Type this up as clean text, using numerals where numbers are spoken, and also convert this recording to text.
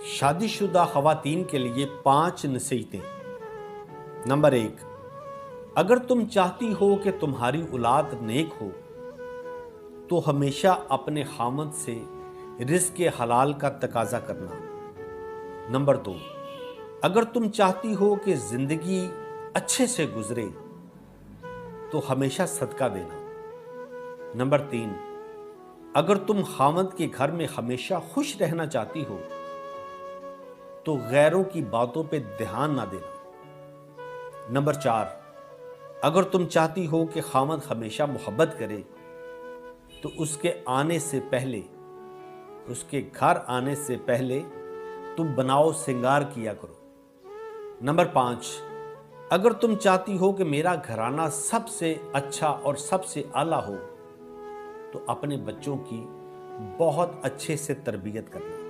شادی شدہ خواتین کے لیے 5 نصیحتیں۔ نمبر 1، اگر تم چاہتی ہو کہ تمہاری اولاد نیک ہو تو ہمیشہ اپنے خامند سے رزق حلال کا تقاضا کرنا۔ نمبر 2، اگر تم چاہتی ہو کہ زندگی اچھے سے گزرے تو ہمیشہ صدقہ دینا۔ نمبر 3، اگر تم خامند کے گھر میں ہمیشہ خوش رہنا چاہتی ہو تو غیروں کی باتوں پہ دھیان نہ دینا۔ نمبر 4، اگر تم چاہتی ہو کہ خامند ہمیشہ محبت کرے تو اس کے گھر آنے سے پہلے تم بناؤ سنگار کیا کرو۔ نمبر 5، اگر تم چاہتی ہو کہ میرا گھرانہ سب سے اچھا اور سب سے اعلیٰ ہو تو اپنے بچوں کی بہت اچھے سے تربیت کرنا۔